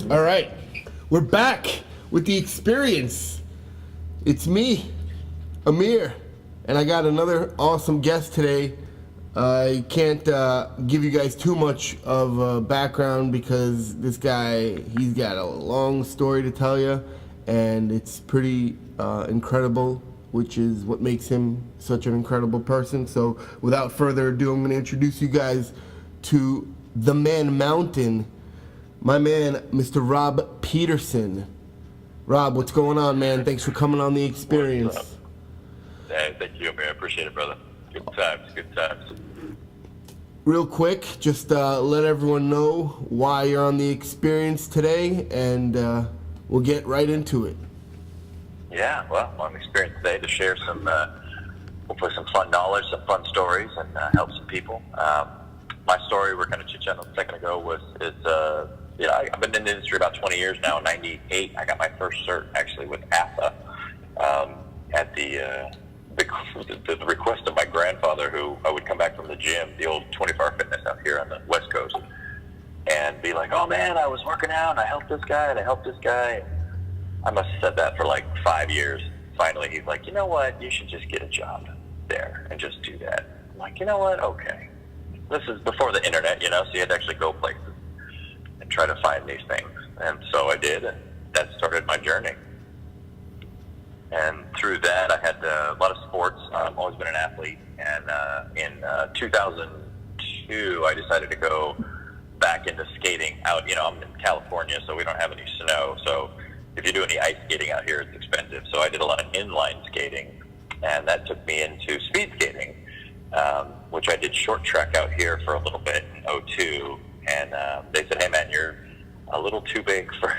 All right, we're back with the experience. It's me, Amir, and I got another awesome guest today. I can't give you guys too much of background because this guy, he's got a long story to tell you, and it's pretty incredible, which is what makes him such an incredible person. So without further ado, I'm going to introduce you guys to the Man Mountain, my man, Mr. Rob Peterson. Rob, what's going on, man? Thanks for coming on the experience. Hey, thank you, man. I appreciate it, brother. Good times, good times. Real quick, just let everyone know why you're on the experience today, and we'll get right into it. Yeah, well, I'm experienced today to share some, hopefully some fun knowledge, some fun stories, and help some people. My story, we're kind of chit-chatting a second ago, I've been in the industry about 20 years now. In 98, I got my first cert, actually, with AFA at the request of my grandfather, who I would come back from the gym, the old 24-hour fitness out here on the West Coast, and be like, oh, man, I was working out, and I helped this guy, and I helped this guy. I must have said that for like 5 years. Finally, he's like, you know what? You should just get a job there and just do that. I'm like, you know what? Okay. This is before the internet, so you had to actually go places and try to find these things. And so I did, and that started my journey. And through that, I had a lot of sports. I've always been an athlete. And in 2002, I decided to go back into skating out. I'm in California, so we don't have any snow. So if you do any ice skating out here, it's expensive. So I did a lot of inline skating, and that took me into speed skating, which I did short track out here for a little bit in 2002. And they said, hey, man, you're a little too big for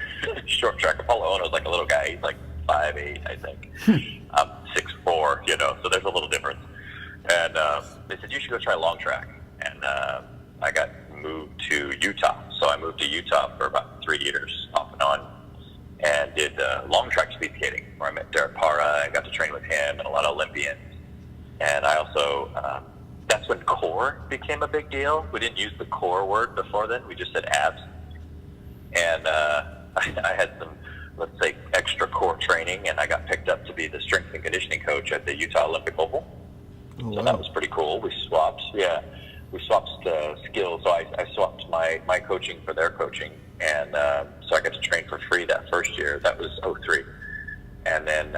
short track. Apollo Ono was like a little guy. He's like 5'8", I think. I'm 6'4", so there's a little difference. And they said, you should go try long track. And I got moved to Utah. So I moved to Utah for about 3 years, off and on, and did long track speed skating, where I met Derek Parra and got to train with him and a lot of Olympians. And I also, that's when core became a big deal. We didn't use the core word before then. We just said abs. And I had some, let's say, extra core training, and I got picked up to be the strength and conditioning coach at the Utah Olympic Oval. Oh, wow. So that was pretty cool. We swapped skills. So I swapped my coaching for their coaching, and so I got to train for free that first year. That was 2003. And then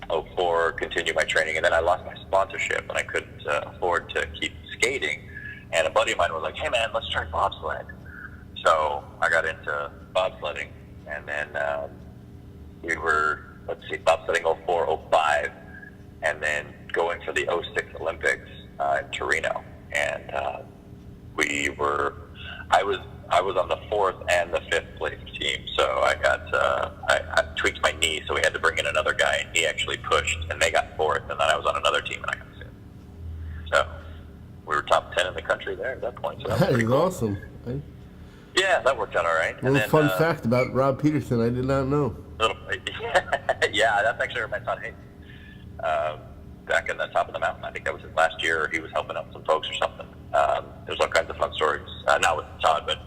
2004, continued my training, and then I lost my sponsorship, and I couldn't afford to keep skating. And a buddy of mine was like, hey, man, let's try bobsled. So I got into bobsledding, and then we were, bobsledding 2004, 2005, and then going for the 2006 Olympics in Torino. And I was on the 4th and the 5th place team, so I tweaked my knee, so we had to bring in another guy, and he actually pushed, and they got 4th, and then I was on another team, and I got 5th. So we were top 10 in the country there at that point. So that is cool. Awesome. Yeah, that worked out all right. A little fun fact about Rob Peterson I did not know. Yeah, that's actually where I met Todd Hayes. Back in the top of the mountain. I think that was his last year, or he was helping out some folks or something. There's all kinds of fun stories. Not with Todd, but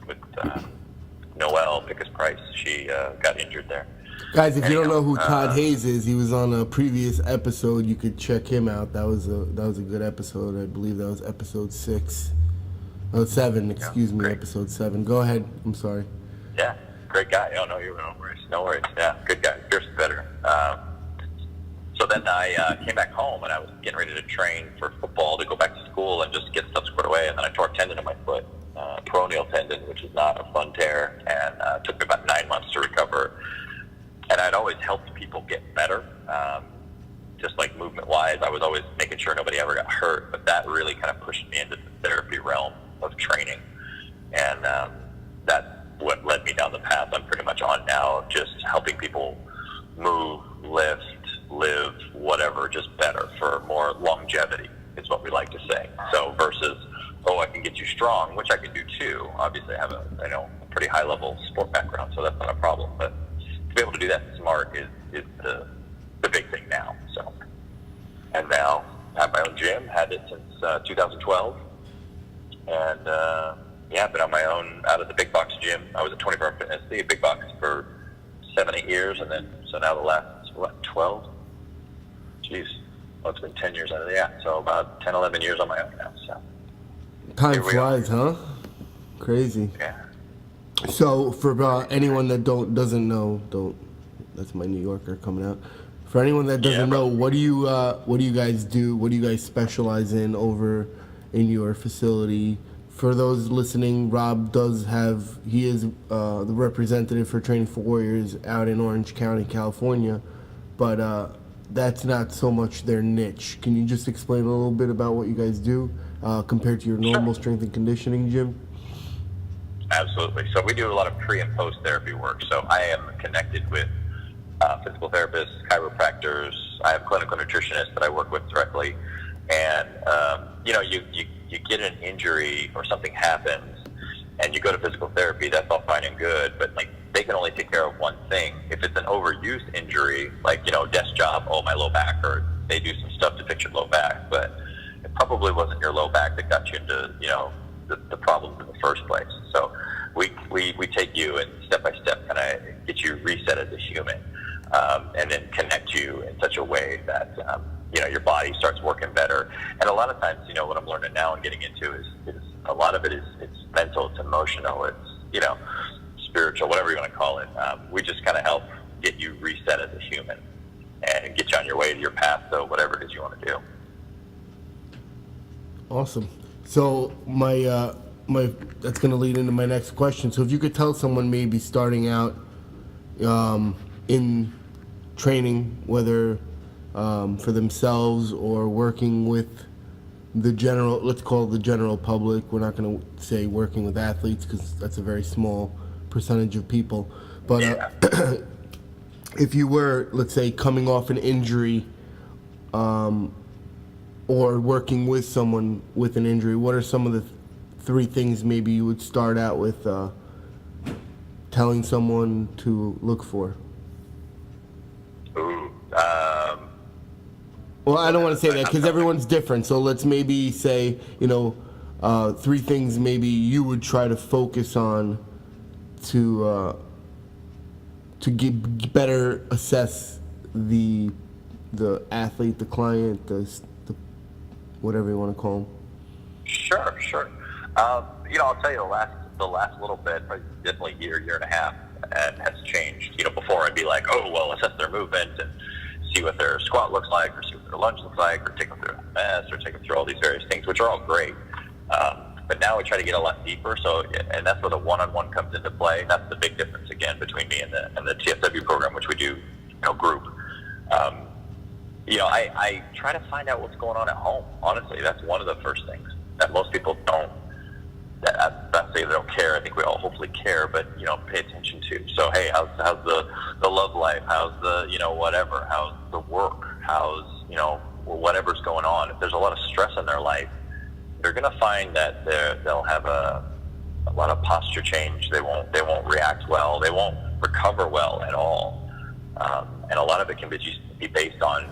with Noelle Pickus-Price. She got injured there. Guys, if you don't know who Todd Hayes is, he was on a previous episode. You could check him out. That was a good episode. I believe that was episode 6. Oh, 7, excuse me, episode 7. Go ahead. I'm sorry. Yeah, great guy. Oh, no, no worries. No worries. Yeah, good guy. Fierce better. So then I came back home, and I was getting ready to train for football to go back to school and just get stuff squared away. And then I tore a tendon in my foot, peroneal tendon, which is not a fun tear, and it took me about 9 months to recover. And I'd always helped people get better, just like movement-wise. I was always making sure nobody ever got hurt, but that really kind of pushed me into the therapy realm of training. And that's what led me down the path I'm pretty much on now, just helping people move, lift, live, whatever, just better for more longevity is what we like to say. So versus, I can get you strong, which I can do too. Obviously, I have a pretty high-level sport background, so that's not a problem. But to be able to do that smart is the big thing now. So, and now I have my own gym. Had it since 2012, and yeah, I've been on my own out of the big box gym. I was at 24 Hour Fitness, the big box for 7-8 years, and then so now the last 12. Jeez, well, it's been 10 years out of so about 10, 11 years on my own now. So time flies, huh? Crazy. Yeah. So for anyone that doesn't know, that's my New Yorker coming out. For anyone that doesn't know, what do you guys do? What do you guys specialize in over in your facility? For those listening, Rob he is the representative for Training for Warriors out in Orange County, California, but that's not so much their niche. Can you just explain a little bit about what you guys do compared to your normal strength and conditioning gym? Absolutely. So we do a lot of pre and post therapy work. So I am connected with physical therapists, chiropractors. I have clinical nutritionists that I work with directly. And, you get an injury or something happens and you go to physical therapy, that's all fine and good. But, they can only take care of one thing. If it's an overuse injury, desk job, my low back, or they do some stuff to fix your low back. But it probably wasn't your low back that got you into, the problems in the first place. So we take you and step by step kind of get you reset as a human, and then connect you in such a way that your body starts working better. And a lot of times, what I'm learning now and getting into is a lot of it is it's mental, it's emotional, it's spiritual, whatever you want to call it. We just kind of help get you reset as a human and get you on your way to your path. So whatever it is you want to do. Awesome. So my that's going to lead into my next question. So if you could tell someone maybe starting out in training, whether for themselves or working with the general, let's call it the general public. We're not going to say working with athletes because that's a very small percentage of people. But if you were, let's say, coming off an injury, or working with someone with an injury, what are some of the 3 things maybe you would start out with telling someone to look for? Ooh, well, I don't want to say that because everyone's different. So let's maybe say, 3 things maybe you would try to focus on to better assess the athlete, the client, the whatever you want to call them. Sure. I'll tell you the last little bit, definitely year and a half, and has changed. Before I'd be like, assess their movement and see what their squat looks like, or see what their lunge looks like, or take them through a mess, or take them through all these various things, which are all great. But now we try to get a lot deeper. So, and that's where the one-on-one comes into play. That's the big difference again between me and the TFW program, which we do, group. I try to find out what's going on at home. Honestly, that's one of the first things that most people don't. Not say they don't care. I think we all hopefully care, but pay attention to. So, hey, how's the love life? How's the whatever? How's the work? How's whatever's going on? If there's a lot of stress in their life, they're going to find that they'll have a lot of posture change. They won't react well. They won't recover well at all. And a lot of it can be based on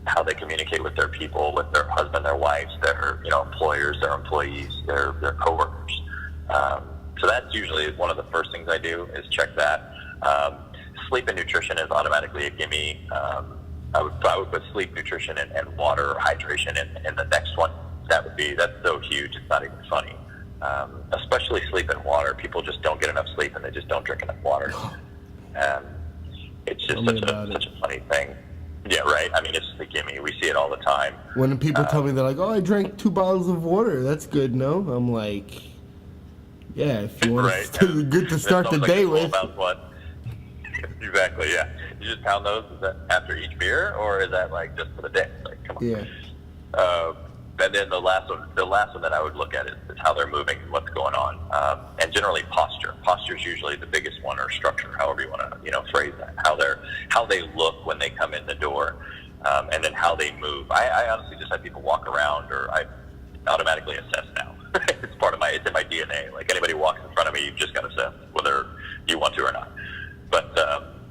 how they communicate with their people, with their husband, their wives, their employers, their employees, their coworkers. So that's usually one of the first things I do is check that. Sleep and nutrition is automatically a gimme. I would put sleep, nutrition, and water or hydration in the next one. That's so huge. It's not even funny. Especially sleep and water. People just don't get enough sleep and they just don't drink enough water. It's just such a funny thing. Yeah, right. I mean, it's just a gimme. We see it all the time. When people tell me, they're like, I drank 2 bottles of water. That's good, no? I'm like, yeah, if you want good to start the day with. About what? Exactly, yeah. You just pound those, is that after each beer, or is that just for the day? Come on. Yeah. And then the last one that I would look at is how they're moving and what's going on, and generally posture. Posture is usually the biggest one, or structure, however you want to phrase that. How they look when they come in the door, and then how they move. I honestly just have people walk around, or I automatically assess now. It's in my DNA. Like anybody walks in front of me, you've just got to assess whether you want to or not. But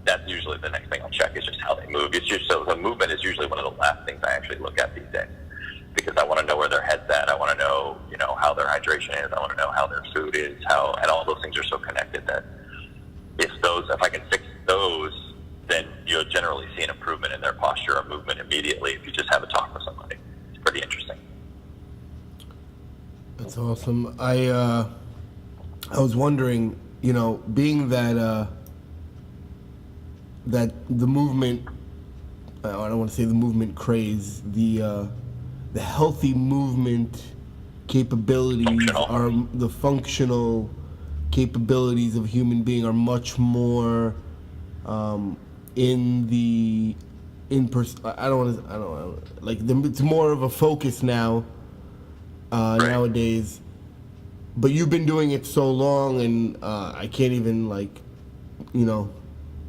that's usually the next thing I'll check is just how they move. So the movement is usually one of the last things I actually look at these days, because I want to know where their head's at. I want to know, how they're hydration is. I want to know how their food is, and all those things are so connected that if I can fix those, then you'll generally see an improvement in their posture or movement immediately if you just have a talk with somebody. It's pretty interesting. That's awesome. I was wondering, being that that the movement, I don't want to say the movement craze, the healthy movement capabilities are the functional capabilities of a human being are much more it's more of a focus now nowadays. But you've been doing it so long, and I can't even I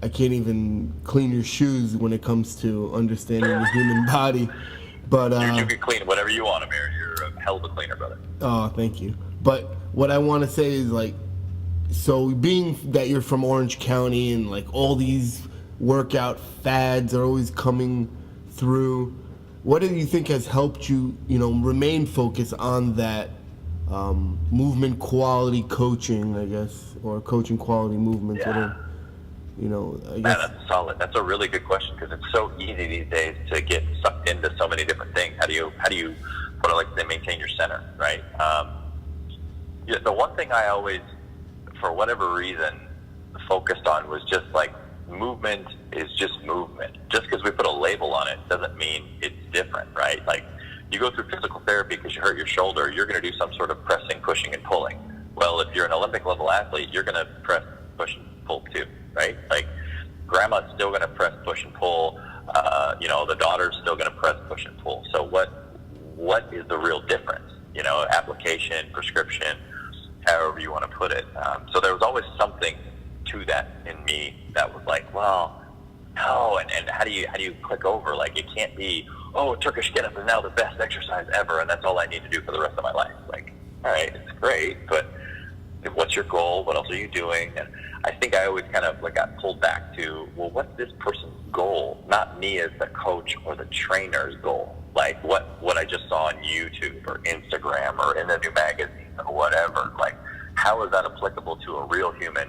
can't even clean your shoes when it comes to understanding the human body. But you can clean whatever you want, Amir. You're a hell of a cleaner, brother. Oh, thank you. But what I want to say is, so being that you're from Orange County and all these workout fads are always coming through, what do you think has helped you, remain focused on that movement quality coaching, I guess, or coaching quality movements? Yeah. I guess. Man, that's solid. That's a really good question because it's so easy these days to get sucked into so many different things. How do you what I like to say, maintain your center, right? The one thing I always, for whatever reason, focused on was just movement is just movement. Just because we put a label on it doesn't mean it's different, right? You go through physical therapy because you hurt your shoulder, you're going to do some sort of pressing, pushing, and pulling. Well, if you're an Olympic level athlete, you're going to press, push, and pull too, right? Grandma's still going to press, push, and pull. The daughter's still going to press, push, and pull. So what is the real difference? Application, prescription, however you want to put it. So there was always something to that in me that was well, no, and how do you click over? It can't be, Turkish get-up is now the best exercise ever, and that's all I need to do for the rest of my life. All right, it's great, but what's your goal? What else are you doing? And I think I always kind of got pulled back to, well, what's this person's goal? Not me as the coach or the trainer's goal. What I just saw on YouTube or Instagram or in the new magazine or whatever. How is that applicable to a real human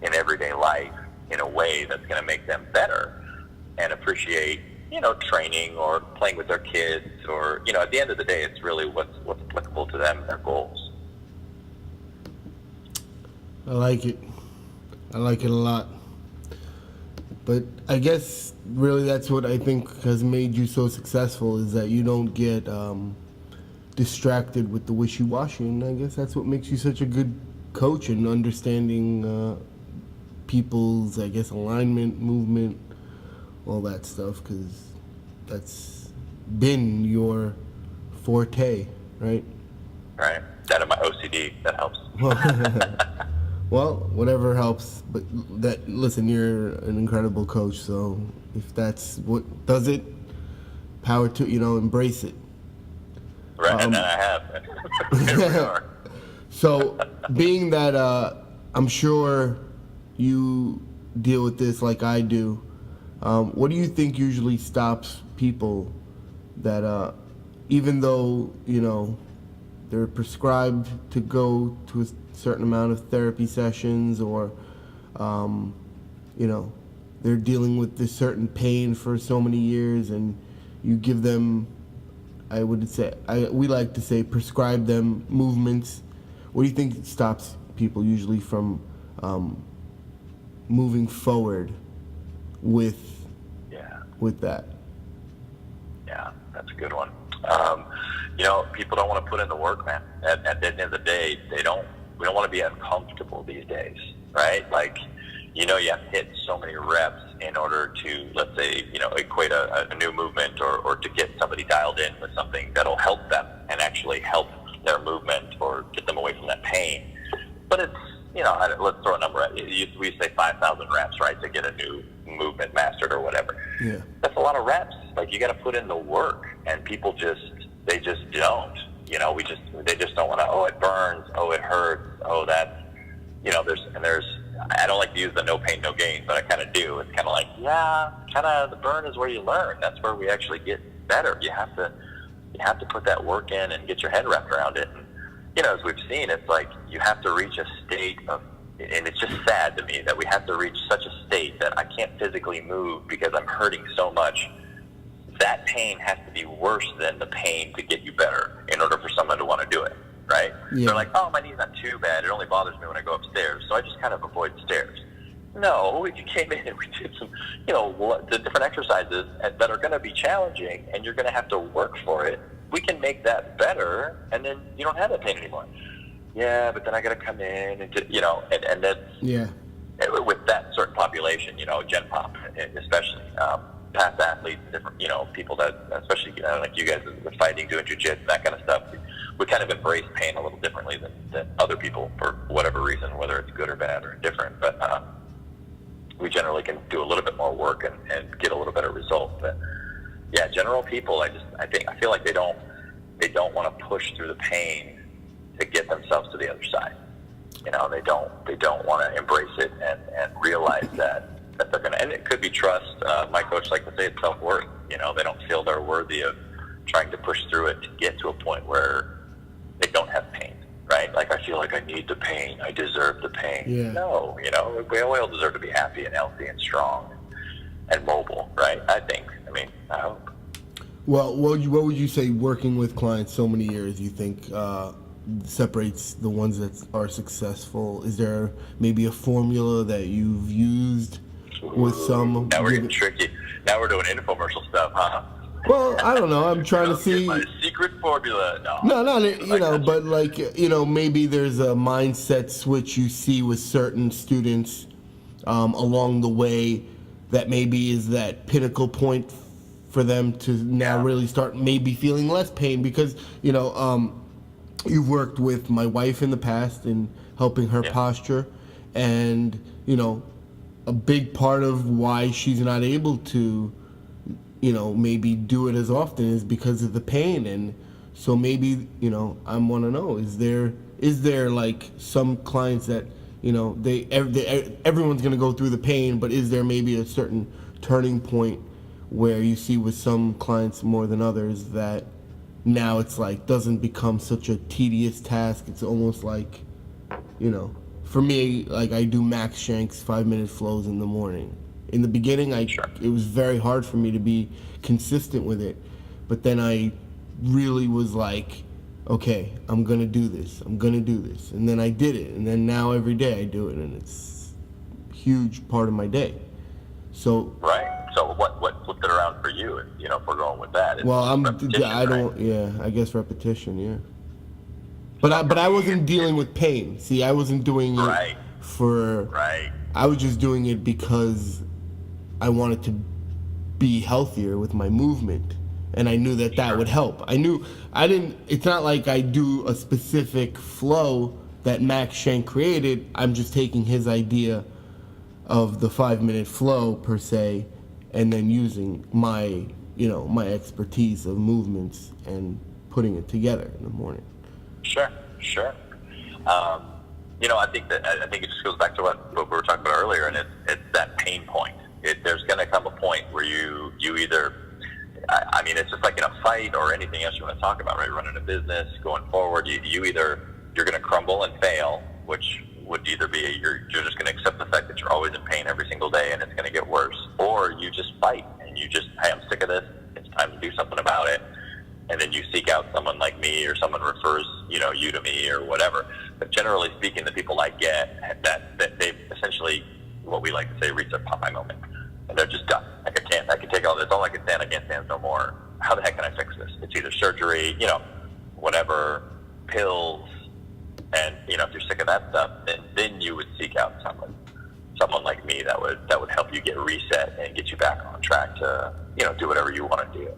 in everyday life in a way that's going to make them better and appreciate, training or playing with their kids or, at the end of the day, it's really what's applicable to them and their goals. I like it. I like it a lot. But I guess really that's what I think has made you so successful is that you don't get distracted with the wishy-washy, and I guess that's what makes you such a good coach and understanding people's, I guess, alignment, movement, all that stuff, because that's been your forte, right? Right. That and my OCD, that helps. Well, whatever helps. But listen, you're an incredible coach, so if that's what does it, power to, embrace it. Right, and then I have. Here we are. So, being that I'm sure you deal with this like I do, what do you think usually stops people that, even though, they're prescribed to go to a certain amount of therapy sessions or, they're dealing with this certain pain for so many years and you give them, we like to say prescribe them movements. What do you think stops people usually from moving forward with that? Yeah, that's a good one. People don't want to put in the work, man. At the end of the day, we don't want to be uncomfortable these days, right? You have to hit so many reps in order to, let's say, equate a new movement or to get somebody dialed in with something that'll help them and actually help their movement or get them away from that pain. But it's, let's throw a number at it. We say 5,000 reps, right, to get a new movement mastered or whatever. Yeah. That's a lot of reps. You got to put in the work, and people don't. They just don't want to, it burns, it hurts, that's, there's, I don't like to use the no pain, no gain, but I kind of do. It's kind of the burn is where you learn. That's where we actually get better. You have to put that work in and get your head wrapped around it. as we've seen, it's like you have to reach a state of, and it's just sad to me that we have to reach such a state that I can't physically move because I'm hurting so much. That pain has to be worse than the pain to get you better in order for someone to want to do it, right? Yeah. They're like, oh, my knee's not too bad. It only bothers me when I go upstairs, so I just kind of avoid stairs. No, if you came in and we did some, the different exercises that are going to be challenging and you're going to have to work for it, we can make that better, and then you don't have that pain anymore. Yeah, but then I got to come in and, and that's, with that certain population, Gen Pop especially, past athletes, different, people that, especially like you guys with fighting, doing jiu-jitsu, that kind of stuff, we kind of embrace pain a little differently than other people for whatever reason, whether it's good or bad or indifferent. But we generally can do a little bit more work and get a little better result. But yeah, general people, I feel like they don't want to push through the pain to get themselves to the other side. They don't want to embrace it and realize that they're going to, and it could be trust. My coach likes to say it's self-worth. They don't feel they're worthy of trying to push through it to get to a point where they don't have pain, right? Like, I feel like I need the pain. I deserve the pain. Yeah. No, we all deserve to be happy and healthy and strong and mobile, right? I hope. Well, what would you say working with clients so many years, you think separates the ones that are successful? Is there maybe a formula that you've used with some? Now we're getting tricky. Now we're doing infomercial stuff, huh? Well, I don't know. I'm trying to see. My secret formula. But maybe there's a mindset switch you see with certain students along the way that maybe is that pinnacle point for them to now really start maybe feeling less pain because, you've worked with my wife in the past in helping her posture, and, a big part of why she's not able to maybe do it as often is because of the pain. And so maybe, I want to know, is there like some clients that, everyone's going to go through the pain, but is there maybe a certain turning point where you see with some clients more than others that now it's like doesn't become such a tedious task? It's almost like, for me, like I do Max Shank's 5-minute flows in the morning. In the beginning, it was very hard for me to be consistent with it. But then I really was like, okay, I'm going to do this. And then I did it. And then now every day I do it. And it's a huge part of my day. So right. So what flipped it around for you? If we're going with that. I guess repetition, yeah. But I wasn't dealing with pain. See, I wasn't doing it I was just doing it because I wanted to be healthier with my movement, and I knew that would help. It's not like I do a specific flow that Max Shank created. I'm just taking his idea of the 5-minute flow per se, and then using my expertise of movements and putting it together in the morning. Sure. I think it just goes back to what we were talking about earlier, and it's that pain point. There's going to come a point where you either, it's just like in a fight or anything else you want to talk about, right? Running a business, going forward, you're going to crumble and fail, which would either be you're just going to accept the fact that you're always in pain every single day and it's going to get worse, or you just fight and you just, hey, I'm sick of this. It's time to do something about it. And then you seek out someone like me, or someone refers, you to me or whatever. But generally speaking, the people I get that they've essentially, what we like to say, reached their Popeye moment. And they're just done. Like, I can take all this. All I can stand, I can't stand no more. How the heck can I fix this? It's either surgery, whatever, pills. And, if you're sick of that stuff, then you would seek out someone like me that would help you get reset and get you back on track to, do whatever you want to do.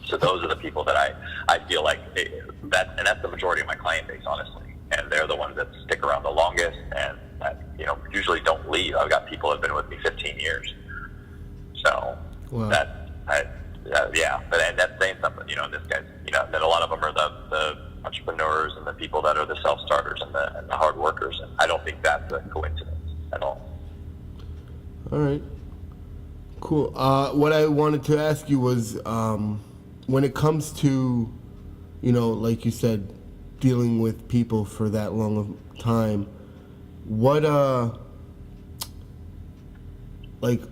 So those are the people that I feel like that's the majority of my client base, honestly. And they're the ones that stick around the longest and that, usually don't leave. I've got people that have been with me 15 years. So wow. And that's saying something, and this guy's, then a lot of them are the entrepreneurs and the people that are the self-starters and the hard workers. And I don't think that's a coincidence at all. All right. Cool. What I wanted to ask you was, when it comes to, like you said, dealing with people for that long of time, what like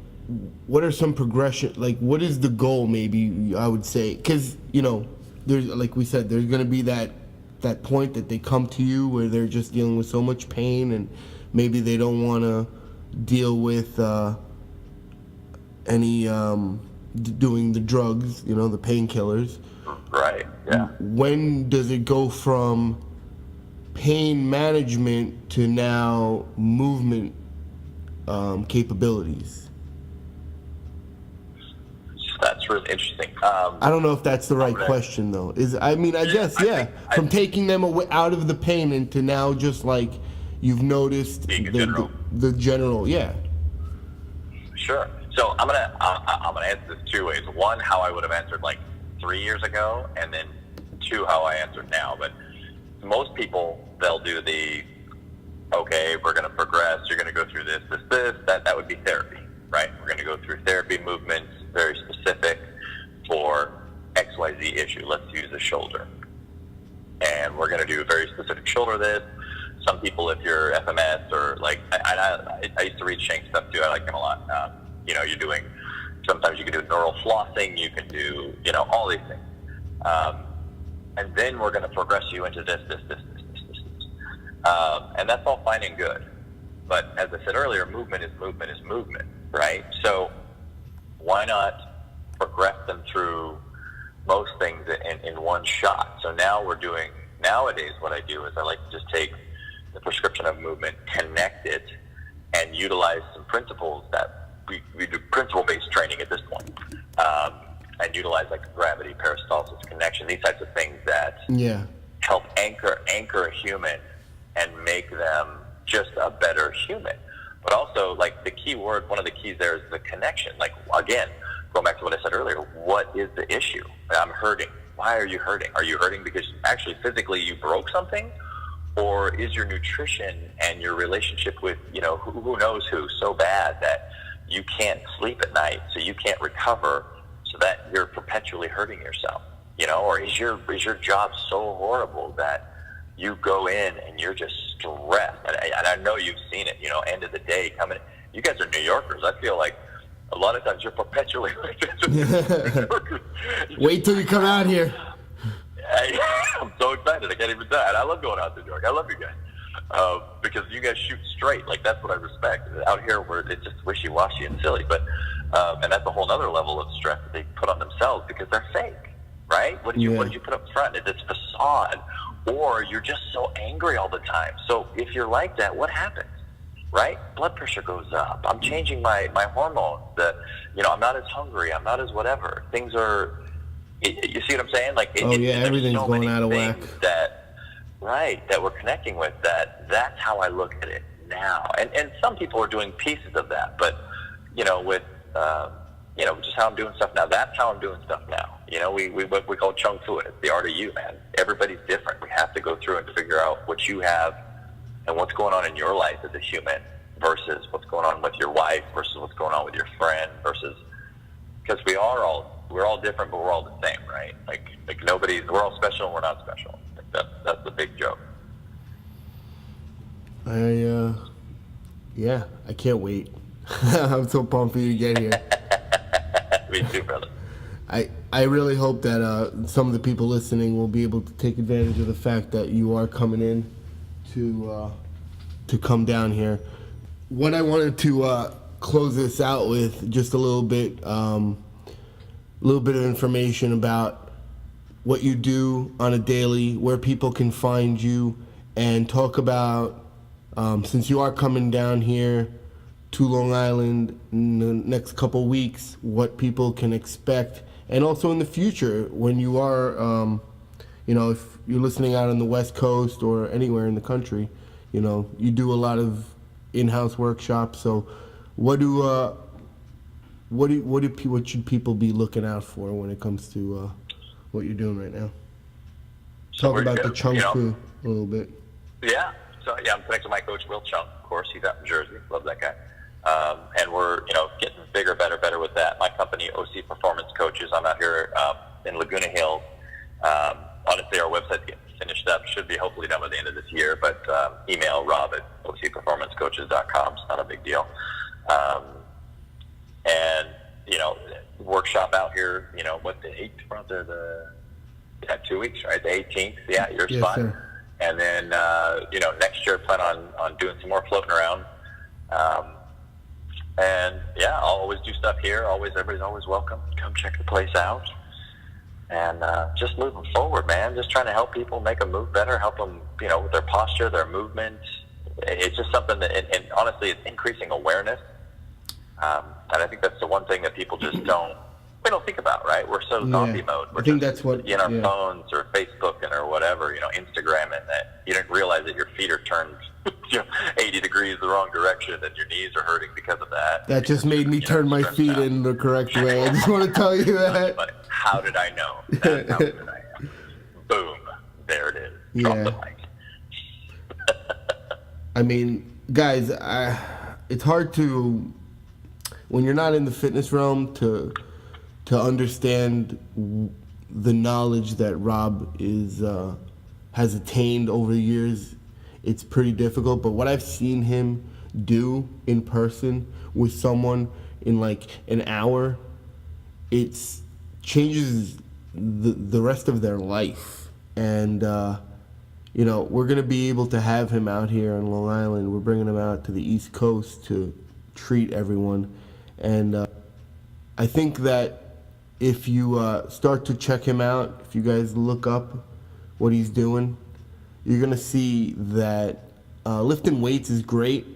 what are some progression, like what is the goal, maybe I would say, because there's, like we said, there's going to be that point that they come to you where they're just dealing with so much pain, and maybe they don't want to deal with any doing the drugs, the painkillers. Right. Yeah. When does it go from pain management to now movement capabilities? That's really interesting. I don't know if that's the right question, though. I guess, yeah. From taking them away out of the pain into now just like you've noticed the general, yeah. Sure. So I'm gonna answer this two ways. One, how I would have answered like 3 years ago, and then two, how I answered now. But most people, they'll do the, okay, we're gonna progress. You're gonna go through this. That would be therapy, right? We're gonna go through therapy movements, very specific for XYZ issue. Let's use the shoulder. And we're going to do a very specific shoulder this. Some people, if you're FMS or like, I used to read Shank stuff too. I like him a lot. You're doing, sometimes you can do neural flossing. You can do, all these things. And then we're going to progress you into this. And that's all fine and good. But as I said earlier, movement is movement, right? So why not progress them through most things in one shot? So nowadays what I do is I like to just take the prescription of movement, connect it, and utilize some principles that we do principle-based training at this point, and utilize like gravity, peristalsis, connection, these types of things that help anchor a human and make them just a better human. But also, like the key word, one of the keys there is the connection. Like, again, going back to what I said earlier, what is the issue? I'm hurting. Why are you hurting? Are you hurting because actually physically you broke something? Or is your nutrition and your relationship with, who knows who so bad that you can't sleep at night, so you can't recover, so that you're perpetually hurting yourself? Or is your job so horrible that you go in and you're just stressed? And I know you've seen it, end of the day coming. You guys are New Yorkers. I feel like a lot of times you're perpetually Wait till you come out here. I'm so excited. I can't even tell. And I love going out to New York. I love you guys. Because you guys shoot straight. Like, that's what I respect. Out here where it's just wishy-washy and silly. But and that's a whole other level of stress that they put on themselves because they're fake, right? What did you put up front? It's facade. Or you're just so angry all the time. So if you're like that, what happens, right? Blood pressure goes up. I'm changing my hormones. I'm not as hungry. I'm not as whatever. Things are, you see what I'm saying? Like, everything's so going out of whack. That we're connecting with, that's how I look at it now. And some people are doing pieces of that, but, with, just how I'm doing stuff now. That's how I'm doing stuff now. What we call Chung Fu. It's the art of you, man. Everybody's different. We have to go through and figure out what you have and what's going on in your life as a human versus what's going on with your wife versus what's going on with your friend versus, because we're all different, but we're all the same, right? Like we're all special and we're not special. Like that's the big joke. I can't wait. I'm so pumped for you to get here. Me too, brother. I really hope that some of the people listening will be able to take advantage of the fact that you are coming in to come down here. What I wanted to close this out with, just a little bit of information about what you do on a daily, where people can find you, and talk about, since you are coming down here to Long Island in the next couple weeks, what people can expect, and also in the future when you are, if you're listening out on the West Coast or anywhere in the country, you do a lot of in-house workshops. So, what should people be looking out for when it comes to what you're doing right now? Talk about the Chung Fu a little bit. Yeah. So I'm connected to my coach, Will Chung. Of course, he's out in Jersey. Love that guy. And we're getting bigger, better with that. My company, OC Performance Coaches. I'm out here in Laguna Hills. Honestly, our website's getting finished up. Should be a big deal. And, workshop out here, what, the 8th, the 2 weeks, right? The 18th, your Yes, spot. sir. And then, next year plan on doing some more floating around. And I'll always do stuff here. Everybody's always welcome. Come check the place out. And just moving forward, man. Just trying to help people make them move better, help them, with their posture, their movement. It's just something that, and honestly, it's increasing awareness. And I think that's the one thing that people just don't think about, right? We're so zombie mode. We're that's what in our phones or Facebook or whatever, Instagram, and that you didn't realize that your feet are turned 80 degrees the wrong direction and your knees are hurting because of that. That just made me turn my feet in the correct way. I just want to tell you that. But how did I know? That's how good I am. Boom. There it is. Drop the mic. I mean, guys, it's hard to, when you're not in the fitness realm, to understand the knowledge that Rob has attained over the years. It's pretty difficult, but what I've seen him do in person with someone in like an hour, it changes the rest of their life. And we're gonna be able to have him out here on Long Island. We're bringing him out to the East Coast to treat everyone, and I think that if you start to check him out, if you guys look up what he's doing, you're going to see that lifting weights is great,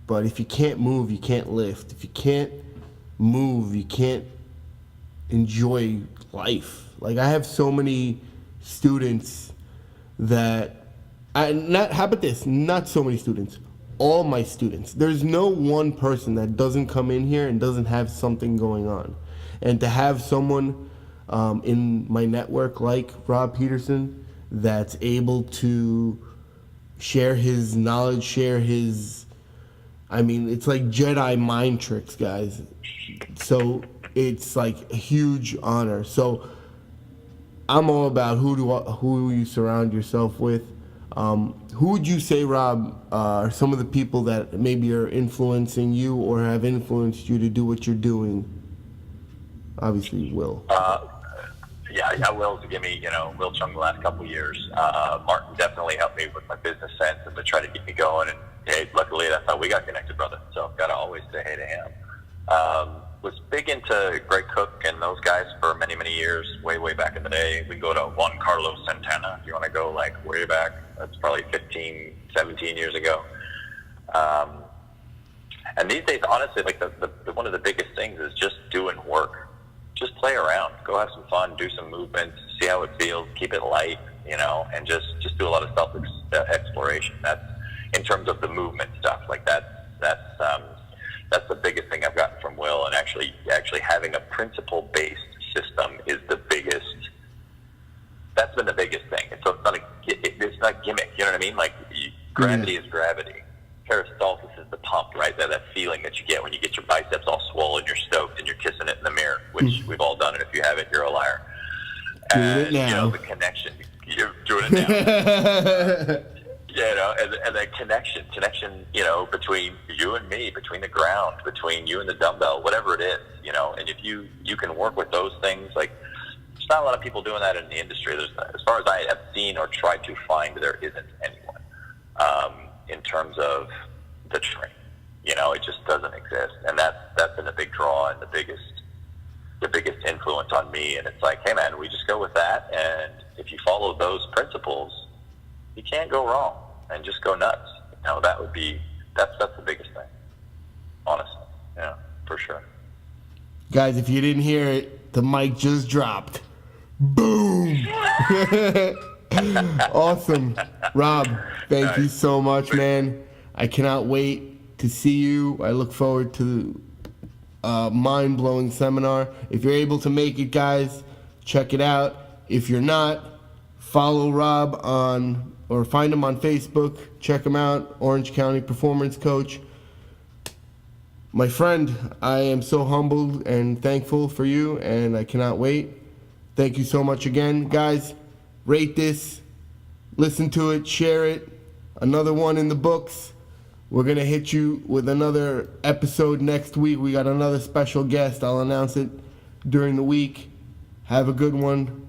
but if you can't move, you can't lift. If you can't move, you can't enjoy life. Like, I have so many students that, how about this? Not so many students. All my students. There's no one person that doesn't come in here and doesn't have something going on. And to have someone in my network like Rob Peterson that's able to share his knowledge, it's like Jedi mind tricks, guys. So it's like a huge honor. So I'm all about who you surround yourself with. Who would you say, Rob, are some of the people that maybe are influencing you or have influenced you to do what you're doing? Obviously, Will. Will's given me, Will Chung the last couple of years. Martin definitely helped me with my business sense and to try to get me going. And hey, luckily that's how we got connected, brother. So got to always say hey to him. Was big into Greg Cook and those guys for many, many years, way back in the day. We go to Juan Carlos Santana, if you want to go like way back. That's probably 15, 17 years ago. And these days, honestly, like the one of the biggest things is just doing work. Just play around, go have some fun, do some movements, see how it feels, keep it light, and just do a lot of self exploration. That's in terms of the movement stuff. Like that's the biggest thing I've gotten from Will, and actually having a principle based system is the biggest. That's been the biggest thing. And so it's not gimmick. You know what I mean? Like gravity is gravity. Peristalsis is the pump, right? That feeling that you get when you get your biceps all swollen, you're stoked, and you're kissing it in the mirror, which we've all done it. If you haven't, you're a liar. Doing it now. The connection, you're doing it now. And the connection, between you and me, between the ground, between you and the dumbbell, whatever it is, and if you can work with those things, like, there's not a lot of people doing that in the industry. As far as I have seen or tried to find, there isn't anyone. In terms of the train, it just doesn't exist, and that's been a big draw and the biggest influence on me. And it's like, hey man, we just go with that, and if you follow those principles, you can't go wrong, and just go nuts. That's the biggest thing, honestly. Yeah, for sure. Guys, if you didn't hear it, the mic just dropped. Boom. Awesome. Rob, thank you so much, man. I cannot wait to see you. I look forward to mind-blowing seminar. If you're able to make it, guys, check it out. If you're not, follow Rob or find him on Facebook. Check him out, Orange County Performance Coach. My friend, I am so humbled and thankful for you, and I cannot wait. Thank you so much again. Guys, rate this, listen to it, share it. Another one in the books. We're going to hit you with another episode next week. We got another special guest. I'll announce it during the week. Have a good one.